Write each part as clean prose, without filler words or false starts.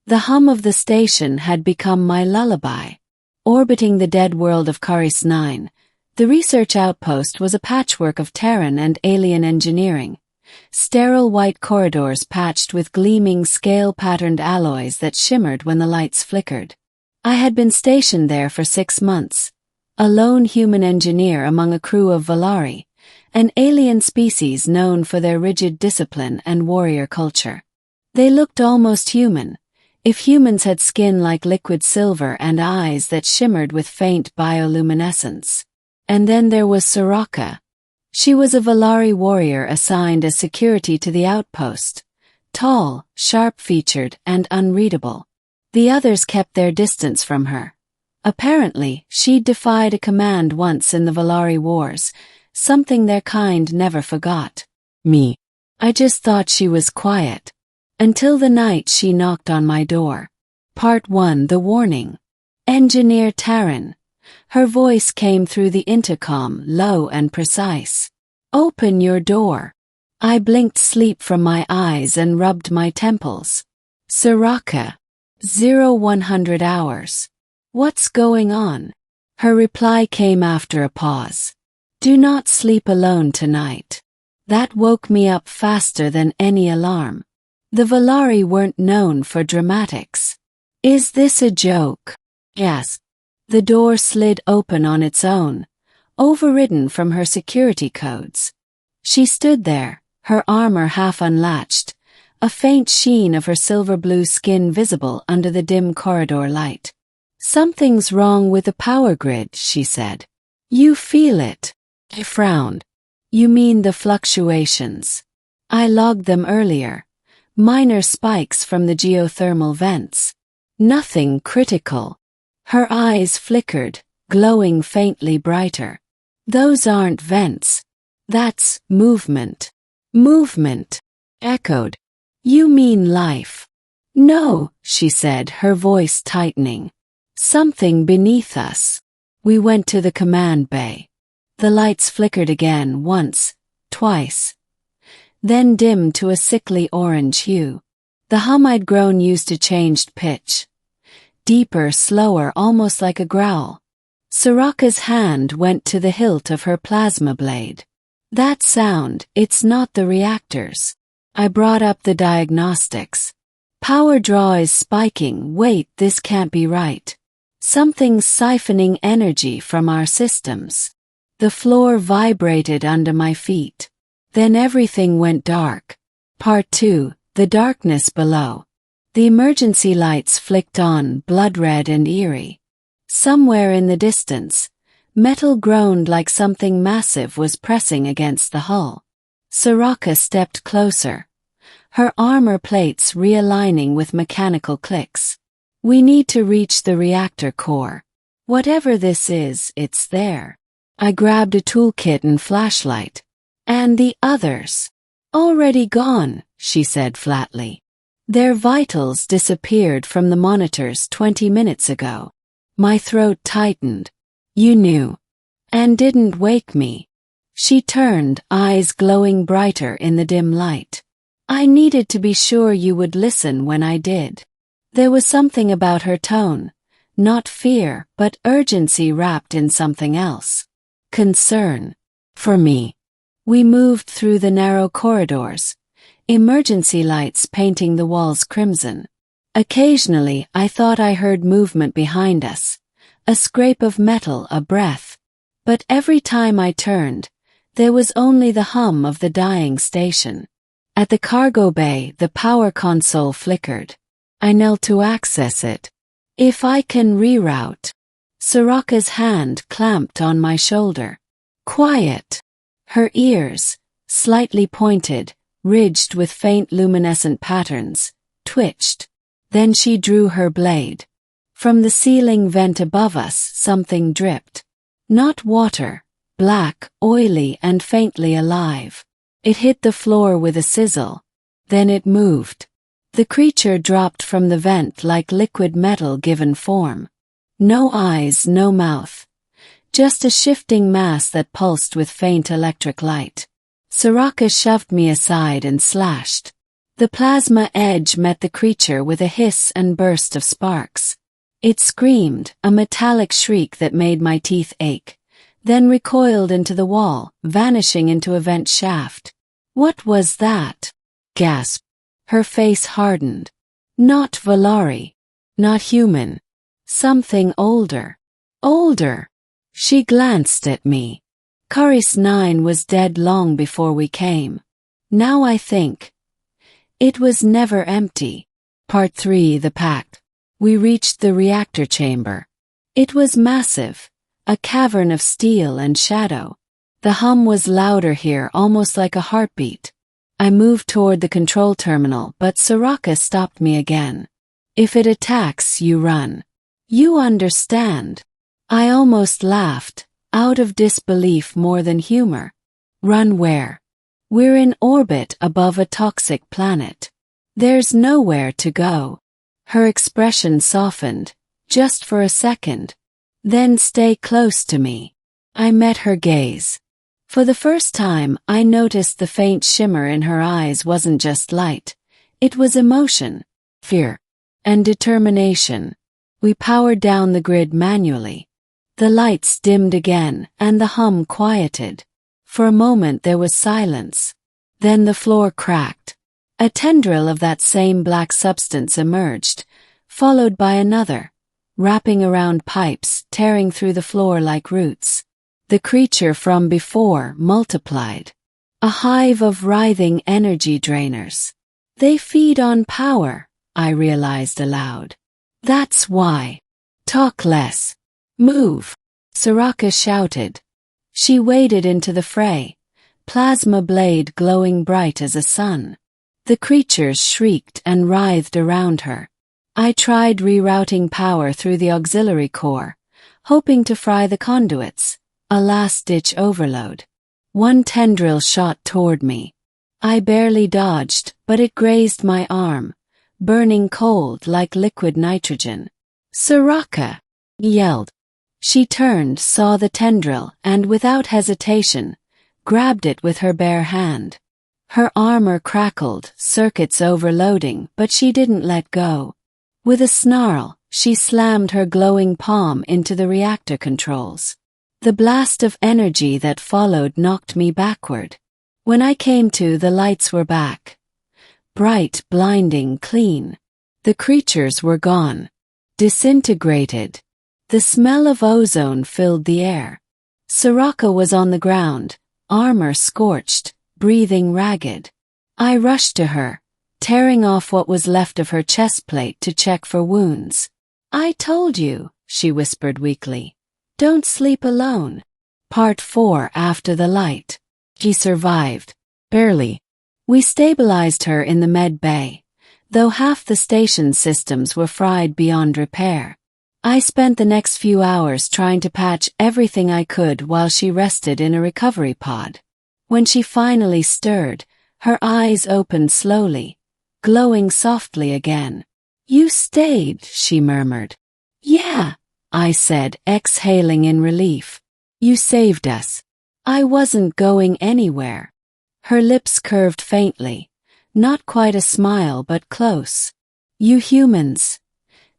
The hum of the station had become my lullaby. Orbiting the dead world of Caris 9, the research outpost was a patchwork of Terran and alien engineering. Sterile white corridors patched with gleaming scale-patterned alloys that shimmered when the lights flickered. I had been stationed there for 6 months, a lone human engineer among a crew of Valari, an alien species known for their rigid discipline and warrior culture. They looked almost human, if humans had skin like liquid silver and eyes that shimmered with faint bioluminescence. And then there was Soraka. She was a Valari warrior assigned as security to the outpost, tall, sharp-featured, and unreadable. The others kept their distance from her. Apparently, she'd defied a command once in the Valari Wars, something their kind never forgot. Me. I just thought she was quiet. Until the night she knocked on my door. Part 1: The Warning. Engineer Taryn. Her voice came through the intercom, low and precise. Open your door. I blinked sleep from my eyes and rubbed my temples. Soraka. 0100 hours. What's going on? Her reply came after a pause. Do not sleep alone tonight. That woke me up faster than any alarm. The Valari weren't known for dramatics. Is this a joke? Yes. The door slid open on its own, overridden from her security codes. She stood there, her armor half unlatched, a faint sheen of her silver-blue skin visible under the dim corridor light. Something's wrong with the power grid, she said. You feel it. I frowned. You mean the fluctuations. I logged them earlier. Minor spikes from the geothermal vents. Nothing critical. Her eyes flickered, glowing faintly brighter. Those aren't vents. That's movement. Movement. Echoed. You mean life. No, she said, her voice tightening. Something beneath us. We went to the command bay. The lights flickered again once, twice. Then dimmed to a sickly orange hue. The hum I'd grown used to changed pitch. Deeper, slower, almost like a growl. Soraka's hand went to the hilt of her plasma blade. That sound, it's not the reactors. I brought up the diagnostics. Power draw is spiking. Wait, this can't be right. Something's siphoning energy from our systems. The floor vibrated under my feet. Then everything went dark. Part 2: The Darkness Below. The emergency lights flicked on, blood-red and eerie. Somewhere in the distance, metal groaned like something massive was pressing against the hull. Soraka stepped closer, her armor plates realigning with mechanical clicks. We need to reach the reactor core. Whatever this is, it's there. I grabbed a toolkit and flashlight. And the others? Already gone, she said flatly. Their vitals disappeared from the monitors 20 minutes ago. My throat tightened. You knew. And didn't wake me. She turned, eyes glowing brighter in the dim light. I needed to be sure you would listen when I did. There was something about her tone, not fear, but urgency wrapped in something else. Concern. For me. We moved through the narrow corridors, emergency lights painting the walls crimson. Occasionally, I thought I heard movement behind us, a scrape of metal, a breath. But every time I turned, there was only the hum of the dying station. At the cargo bay, the power console flickered. I knelt to access it. If I can reroute. Soraka's hand clamped on my shoulder. Quiet. Her ears, slightly pointed, ridged with faint luminescent patterns, twitched. Then she drew her blade. From the ceiling vent above us, something dripped. Not water, black, oily, and faintly alive. It hit the floor with a sizzle. Then it moved. The creature dropped from the vent like liquid metal given form. No eyes, no mouth. Just a shifting mass that pulsed with faint electric light. Soraka shoved me aside and slashed. The plasma edge met the creature with a hiss and burst of sparks. It screamed, a metallic shriek that made my teeth ache, then recoiled into the wall, vanishing into a vent shaft. What was that? Gasped. Her face hardened. Not Valari. Not human. Something older. Older. She glanced at me. Caris 9 was dead long before we came. Now I think. It was never empty. Part 3: The Pact. We reached the reactor chamber. It was massive, a cavern of steel and shadow. The hum was louder here, almost like a heartbeat. I moved toward the control terminal, but Soraka stopped me again. If it attacks, you run. You understand. I almost laughed, out of disbelief more than humor. Run where? We're in orbit above a toxic planet. There's nowhere to go. Her expression softened, just for a second. Then stay close to me. I met her gaze. For the first time, I noticed the faint shimmer in her eyes wasn't just light. It was emotion, fear, and determination. We powered down the grid manually. The lights dimmed again, and the hum quieted. For a moment there was silence. Then the floor cracked. A tendril of that same black substance emerged, followed by another, wrapping around pipes, tearing through the floor like roots. The creature from before multiplied. A hive of writhing energy drainers. They feed on power, I realized aloud. That's why. Talk less. Move. Soraka shouted. She waded into the fray, plasma blade glowing bright as a sun. The creatures shrieked and writhed around her. I tried rerouting power through the auxiliary core, hoping to fry the conduits, a last-ditch overload. One tendril shot toward me. I barely dodged, but it grazed my arm, burning cold like liquid nitrogen. Soraka! Yelled. She turned, saw the tendril, and without hesitation, grabbed it with her bare hand. Her armor crackled, circuits overloading, but she didn't let go. With a snarl, she slammed her glowing palm into the reactor controls. The blast of energy that followed knocked me backward. When I came to, the lights were back. Bright, blinding, clean. The creatures were gone. Disintegrated. The smell of ozone filled the air. Soraka was on the ground, armor scorched, breathing ragged. I rushed to her, tearing off what was left of her chest plate to check for wounds. I told you, she whispered weakly. Don't sleep alone. Part 4: After the Light. She survived. Barely. We stabilized her in the med bay, though half the station's systems were fried beyond repair. I spent the next few hours trying to patch everything I could while she rested in a recovery pod. When she finally stirred, her eyes opened slowly, glowing softly again. You stayed, she murmured. Yeah, I said, exhaling in relief. You saved us. I wasn't going anywhere. Her lips curved faintly, not quite a smile but close. You humans.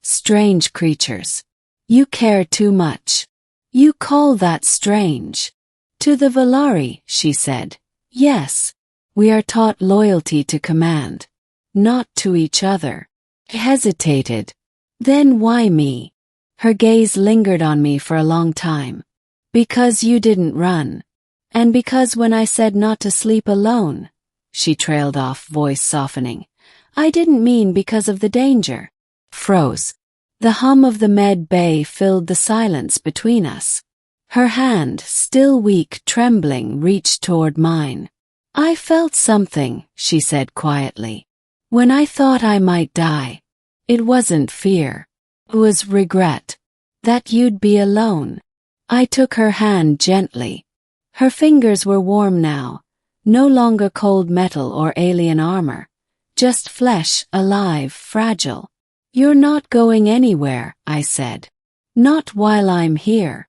Strange creatures. You care too much. You call that strange. To the Valari, she said. Yes. We are taught loyalty to command, not to each other. I hesitated. Then why me? Her gaze lingered on me for a long time. Because you didn't run. And because when I said not to sleep alone, she trailed off, voice softening. I didn't mean because of the danger. Froze. The hum of the med bay filled the silence between us. Her hand, still weak, trembling, reached toward mine. I felt something, she said quietly. When I thought I might die. It wasn't fear. It was regret. That you'd be alone. I took her hand gently. Her fingers were warm now, no longer cold metal or alien armor. Just flesh, alive, fragile. You're not going anywhere, I said. Not while I'm here.